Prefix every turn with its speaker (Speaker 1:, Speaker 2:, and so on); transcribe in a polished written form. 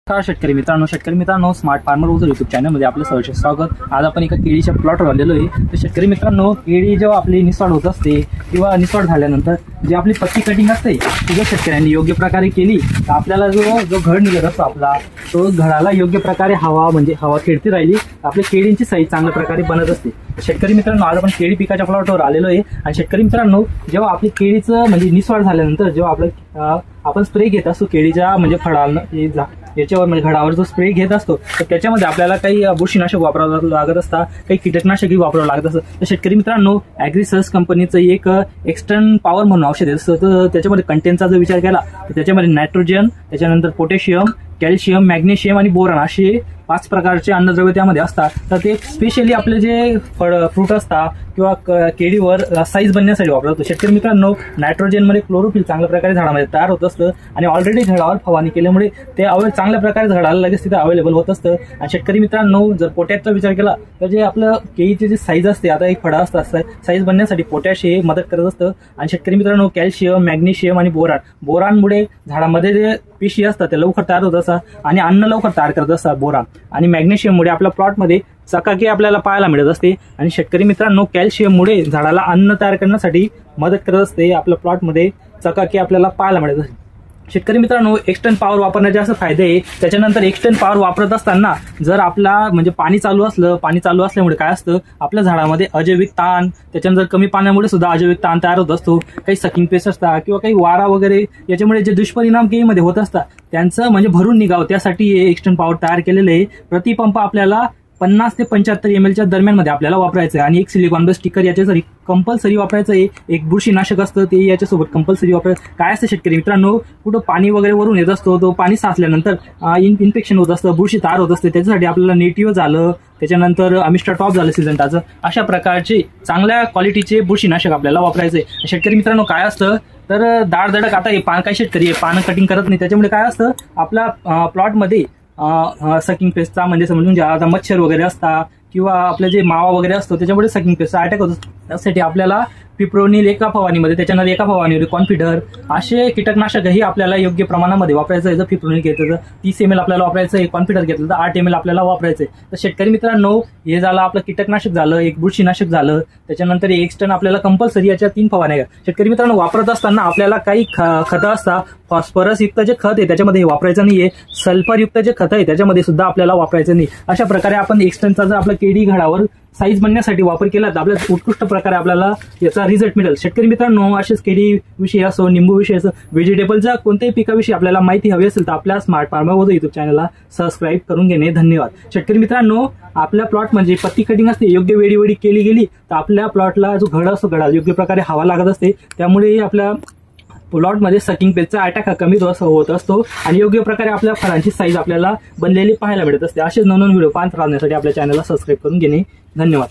Speaker 1: शेतकरी मित्रांनो smart farmer उजर युट्यूब चॅनलमध्ये आपलं सहर्ष स्वागत। आज आपण एका केळीच्या प्लॉटवर आलेलो आहे। तर शेतकरी मित्रांनो, केळी जेव्हा आपली निसवड होत असते किंवा निसवड झाल्यानंतर जी आपली पत्ती कटिंग असते ती जर शेतकऱ्यांनी योग्य प्रकारे केली तर आपल्याला जो घड निघत असतो आपला तो घडाला योग्य प्रकारे हवा खेळती राहिली आपल्या केळींची साईज चांगल्या प्रकारे बनत असते। शेतकरी मित्रांनो, आज आपण केळी पिकाच्या प्लॉटवर आलेलो आहे आणि शेतकरी मित्रांनो, जेव्हा आपली केळीचं निसवड झाल्यानंतर जेव्हा आपण स्प्रे घेत असतो केळीच्या फळांना याच्यावर घडावर जो स्प्रे घेत असतो तर त्याच्यामध्ये आपल्याला काही बुरशीनाशक वापरावं लागत असतात, काही कीटकनाशकही वापरावं लागत असतं। तर शेतकरी मित्रांनो, ॲग्रिसर्च कंपनीचं एक एक्स्टर्न पॉवर म्हणून औषध असतं। तर त्याच्यामध्ये कंटेंटचा जर विचार केला तर त्याच्यामध्ये नायट्रोजन, त्याच्यानंतर पोटॅशियम, कॅल्शियम, मॅग्नेशियम आणि बोरॉन असे 5 प्रकारचे अन्नद्रव्य त्यामध्ये असतात। तर ते स्पेशली आपले जे फ्रूट असतात किंवा केळीवर साईज बनण्यासाठी वापरतो। शेतकरी मित्रांनो, नायट्रोजनमध्ये क्लोरोफिल चांगल्या प्रकारे झाडामध्ये तयार होत असतं आणि ऑलरेडी झाडावर फवारणी केल्यामुळे ते चांगल्या प्रकारे झाडाला लगेच तिथे अवेलेबल होत असतं। आणि शेतकरी मित्रांनो, जर पोटॅशचा विचार केला तर जे आपलं केळीची जी साईज असते, आता एक फळं असतात, साईज बनण्यासाठी पोटॅश हे मदत करत असतं। आणि शेतकरी मित्रांनो, कॅल्शियम, मॅग्नेशियम आणि बोरॉनमुळे झाडामध्ये जे पेशी असतात ते लवकर तयार होत असतात आणि अन्न लवकर तयार करत असतात बोरॉन। आणि मॅग्नेशियममुळे आपल्या प्लॉटमध्ये चकाकी आपल्याला पाहायला मिळत असते। आणि शेतकरी मित्रांनो, कॅल्शियममुळे झाडाला अन्न तयार करण्यासाठी मदत करत असते, आपल्या प्लॉटमध्ये चकाकी आपल्याला पाहायला मिळत असते। शेतकरी मित्रांनो, एक्सटर्न पॉवर वापरण्याचे असं फायदे आहे। त्याच्यानंतर एक्सटर्न पॉवर वापरत असताना जर आपला पाणी चालू असल्यामुळे काय असतं, आपल्या झाडामध्ये अजैविक ताण, त्याच्यानंतर कमी पाण्यामुळे सुद्धा अजैविक ताण तयार होत असतो। काही सकिंग पेस्ट असतात किंवा काही वारा वगैरे याच्यामुळे जे दुष्परिणाम केळीमध्ये होत असतात त्यांचं भरून निघावं त्यासाठी हे एक्सटर्न पॉवर तयार केलेलं आहे। प्रतिपंप आपल्याला 50 ते 75 ml दरम्यानमध्ये आपल्याला वापरायचं आहे। आणि एक सिलिकॉन बेस स्टिकर याच्यासाठी कंपल्सरी वापरायचं आहे। एक बुरशीनाशक असतं ते याच्यासोबत कंपल्सरी वापरायचं। काय असतं शेतकरी मित्रांनो, कुठं पाणी वगैरे वरून येत असतो, तो पाणी साचल्यानंतर इन्फेक्शन होत असतं, बुरशी तयार होत असते। त्याच्यासाठी आपल्याला नेटिव्ह झालं, त्याच्यानंतर अमिस्टा टॉप झालं सिजंटाचं, अशा प्रकारचे चांगल्या क्वालिटीचे बुरशीनाशक आपल्याला वापरायचे। शेतकरी मित्रांनो, काय असतं तर दाडधडक आता हे काही शेतकरी पानं कटिंग करत नाही, त्याच्यामुळे काय असतं आपल्या प्लॉटमध्ये सकिंग पेस्टचा समजून घ्या, आता मच्छर वगैरे असतात किंवा आपले जे मावा वगैरे असतो त्याच्यामुळे सकिंग पेस्टचा अटॅक होतो। त्यासाठी आपल्याला पिप्रोनिल एका फवारणीमध्ये, त्याच्यानंतर एका फवारणीमध्ये कॉन्फिडर असे कीटकनाशकही आपल्याला योग्य प्रमाणामध्ये वापरायचं आहे। जर पिप्रोनिल घेतलं तर 30 ml आपल्याला वापरायचं आहे, कॉन्फिडर घेतलं तर 8 ml आपल्याला वापरायचं आहे। तर शेतकरी मित्रांनो, हे झालं आपलं कीटकनाशक झालं, एक बुरशीनाशक झालं, त्याच्यानंतर एक्सटर्न आपल्याला कंपल्सरी याच्या 3 फवारण्या। शेतकरी मित्रांनो, वापरत असताना आपल्याला काही खतं असतात, फॉस्फरस युक्त जे खत आहे त्याच्यामध्ये हे वापरायचं नाहीये, सल्फर युक्त जे खत आहे त्याच्यामध्ये सुद्धा आपल्याला वापरायचं नाही। अशा प्रकारे आपण एक्सटर्नचा जर आपल्या केळी घडावर साईज बनण्यासाठी वापर केला तर आपल्याला उत्कृष्ट प्रकारे आपल्याला याचा रिझल्ट मिळेल। शेतकरी मित्रांनो, असेच केळी विषयी असो, निंबू विषयी असो, व्हेजिटेबलच्या कोणत्याही पिकाविषयी आपल्याला माहिती हवी असेल तर आपल्या स्मार्ट फार्मर उजर युट्यूब चॅनलला सबस्क्राईब करून घेणे। धन्यवाद। शेतकरी मित्रांनो, आपल्या प्लॉट पत्ती कटिंग असते, योग्य वेळी केली गेली तर आपल्या प्लॉटला जो घड असतो घडाला योग्य प्रकारे हवा लागत असते, त्यामुळे आपल्या प्लॉटमध्ये सकिंग पेस्टचा अटॅक कमी होत असतो आणि योग्य प्रकारे आपल्या फळांची साईज आपल्याला बनलेली पाहायला मिळत असते। असेच नवनवीन व्हिडिओ पाहत राहण्यासाठी आपल्या चॅनलला सबस्क्राईब करून घेणे। धन्यवाद।